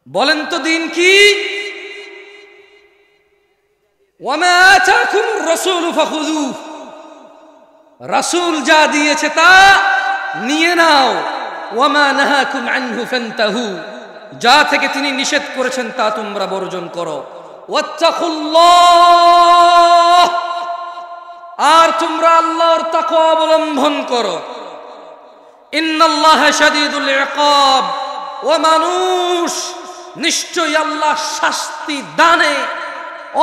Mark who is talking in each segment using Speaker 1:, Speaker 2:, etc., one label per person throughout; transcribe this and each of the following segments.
Speaker 1: বলেন তো দিন কি? ওয়ামা আতাকুমুর রাসূলু ফাখুযুহু, রাসূল যা দিয়েছে তা নিয়ে নাও। ওয়ামা নাহাকুম আনহু ফান্তাহু, যা থেকে তিনি নিষেধ করেছেন তা তোমরা বর্জন করো। ওয়াত্তাকুল্লাহ, আর তোমরা আল্লাহর তাকওয়া অবলম্বন করো। ইন্নাল্লাহা শাদীদুল ইকাব, ও মানুষ নিশ্চয়ই আল্লাহ শাস্তি দানে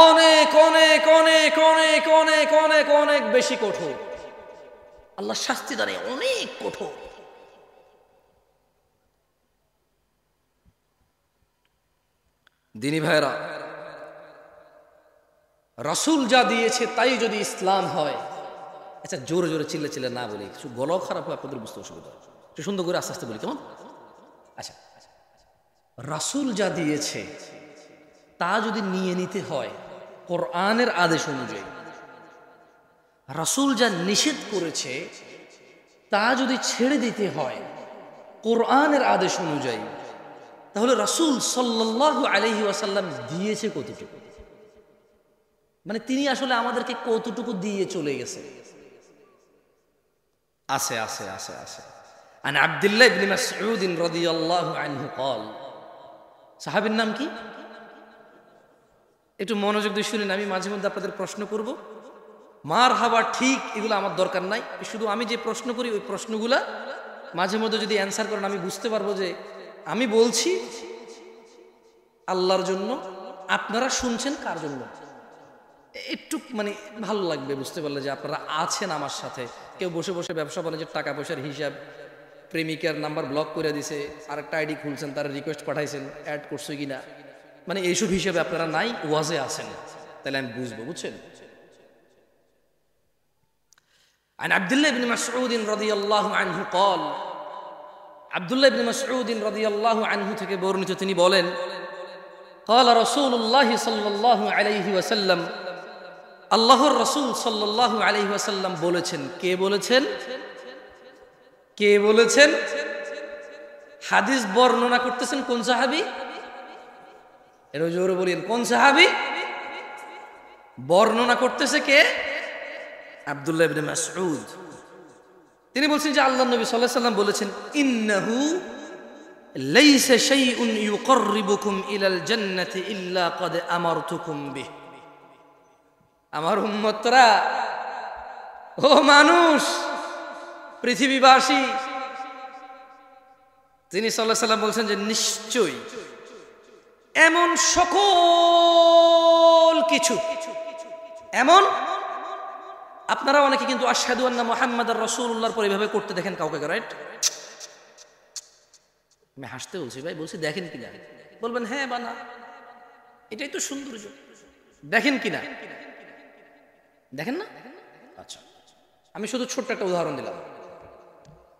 Speaker 1: অনেক অনেক অনেক অনেক অনেক অনেক অনেক বেশি কঠোর। আল্লাহ শাস্তি দানে অনেক কঠোর। দিনী ভাইরা, রাসূল যা দিয়েছে তাই যদি ইসলাম হয়, আচ্ছা জোরে জোরে চিল্লে চিল্লে না বলি, কিছু গলাও খারাপ হয়, আপনাদের বুঝতে অসুবিধা, একটু সুন্দর করে আস্তে আস্তে বলি কেমন? আচ্ছা, রাসূল যা দিয়েছে তা যদি নিয়ে নিতে হয় কোরআনের আদেশ অনুযায়ী, রাসূল যা নিষেধ করেছে তা যদি ছেড়ে দিতে হয় কোরআনের আদেশ অনুযায়ী, তাহলে রাসূল সাল্লাল্লাহু আলাইহি ওয়াসাল্লাম দিয়েছে কতটুকু? মানে তিনি আসলে আমাদেরকে কতটুকু দিয়ে চলে গেছে? আছে আছে আছে আছে। আন আব্দুল্লাহ ইবনে মাসউদ রাদিয়াল্লাহু আনহু قال, সাহাবীর নাম কি? একটু মনোযোগ দিয়ে শুনেন, আমি মাঝে মধ্যে আপনাদের প্রশ্ন করব, মার হাবা ঠিক এগুলো আমার দরকার নাই, শুধু আমি যে প্রশ্ন করি ওই প্রশ্নগুলা মাঝে মধ্যে যদি অ্যান্সার করেন আমি বুঝতে পারবো যে আমি বলছি আল্লাহর জন্য, আপনারা শুনছেন কার জন্য। একটু মানে ভালো লাগবে বুঝতে পারলে যে আপনারা আছেন আমার সাথে। কেউ বসে বসে ব্যবসা বলে যে টাকা পয়সার হিসাব, প্রেমিকার নাম্বার ব্লক করে দিছে, আরেকটা আইডি খুলছেন, তার রিকোয়েস্ট পাঠাইছেন, অ্যাড করছে কিনা, মানে এইসব হিসেবে আপনারা নাই, ওয়াজে আছেন, তাহলে আমি বুঝবো, বুঝছেন? عن عبد الله بن مسعود رضي الله عنه قال, আব্দুল্লাহ ইবনে মাসউদ রাদিয়াল্লাহু আনহু থেকে বর্ণিত, তিনি বলেন, قال رسول الله صلى الله عليه وسلم, আল্লাহর রাসূল সাল্লাল্লাহু আলাইহি ওয়াসাল্লাম বলেছেন। কে বলেছেন? কে বলেছেন? হাদিস বর্ণনা করতেছেন কোন সাহাবী? এর জোরে বলেন, কোন সাহাবী? বর্ণনা করতেছে কে? আব্দুল্লাহ ইবনে মাসউদ। তিনি বলছেন যে আল্লাহর নবী সাল্লাল্লাহু আলাইহি ওয়াসাল্লাম বলেছেন, ইন্নাহু লাইসা শাইউন ইউকাররিবুকুম ইলাল জান্নাতি ইল্লা ক্বাদ আমারতুকুম বিহি। আমার উম্মতরা, ও মানুষ, পৃথিবীবাসী, তিনি সাল্লাল্লাহু আলাইহি ওয়াসাল্লাম বলছেন যে নিশ্চয়ই এমন সকল কিছু, এমন, আপনারা অনেকে কিন্তু আশহাদু আন্না মুহাম্মাদার রাসূলুল্লাহর পর এভাবে করতে দেখেন কাউকে, রাইট? আমি হাসতে বলছি ভাই, বলছি দেখেন কিনা, বলবেন হ্যাঁ বা না, এটাই তো সৌন্দর্য, দেখেন কিনা, দেখেন না? আচ্ছা, আমি শুধু ছোট্ট একটা উদাহরণ দিলাম।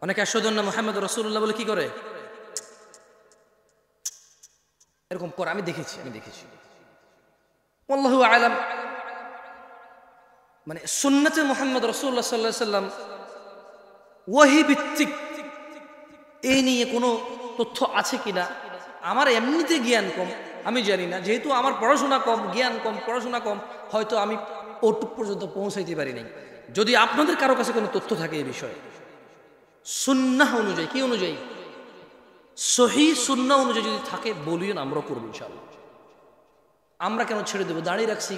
Speaker 1: অনেকে আশহাদু আন্না মুহাম্মাদুর রাসূলুল্লাহ বলে কি করে, এরকম করে, আমি দেখেছি আল্লাহু আ'লাম। মানে সুন্নতে মুহাম্মদ রাসূলুল্লাহ সাল্লাল্লাহু আলাইহি ওয়াসাল্লাম ওহী ভিত্তিক এই নিয়ে কোনো তথ্য আছে কিনা, আমার এমনিতে জ্ঞান কম, আমি জানি না, যেহেতু আমার পড়াশোনা কম, জ্ঞান কম, পড়াশোনা কম, হয়তো আমি ওটুক পর্যন্ত পৌঁছাইতে পারি নাই। যদি আপনাদের কারো কাছে কোনো তথ্য থাকে এই বিষয়ে, সুন্নাহ অনুযায়ী, কি অনুযায়ী? সহিহ সুন্নাহ অনুযায়ী যদি থাকে বলিয়েন, আমরা করবো ইনশাআল্লাহ। আমরা কেন ছেড়ে দেবো? দাঁড়িয়ে রাখছি,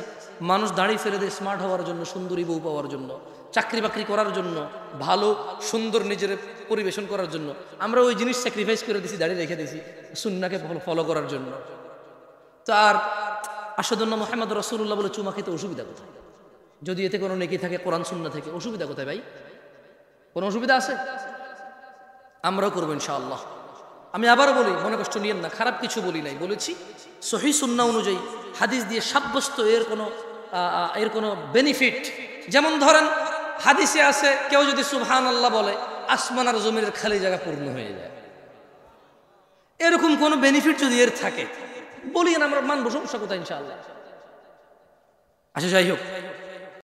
Speaker 1: মানুষ দাঁড়িয়ে ফেলে দেয় স্মার্ট হওয়ার জন্য, সুন্দরী বউ পাওয়ার জন্য, চাকরি বাকরি করার জন্য, ভালো সুন্দর নিজের পরিবেশন করার জন্য। আমরা ওই জিনিস স্যাক্রিফাইস করে দিছি, দাঁড়িয়ে রেখে দিছি সুন্নাহকে ফলো করার জন্য। তো আর আশহাদু আন্না মুহাম্মাদুর রাসূলুল্লাহ বলে চুমা খেতে অসুবিধা কোথায়? যদি এতে কোনো নেকি থাকে কোরআন সুন্নাহ থেকে, অসুবিধা কোথায় ভাই? কোনো অসুবিধা আছে? আমরাও করবো ইনশাআল্লাহ। আমি আবারও বলি, মনে কষ্ট নিয়েন না, খারাপ কিছু বলি নাই, বলেছি সহিহ সুন্নাহ অনুযায়ী হাদিস দিয়ে সাব্যস্ত এর কোনো বেনিফিট। যেমন ধরেন হাদিসে আছে কেউ যদি সুবহানাল্লাহ বলে আসমান আর জমিনের খালি জায়গা পূর্ণ হয়ে যায়, এরকম কোনো বেনিফিট যদি এর থাকে বলিয়েন, আমরা মানবো, সমস্যা কোথায় ইনশাআল্লাহ। আচ্ছা, যাই হোক,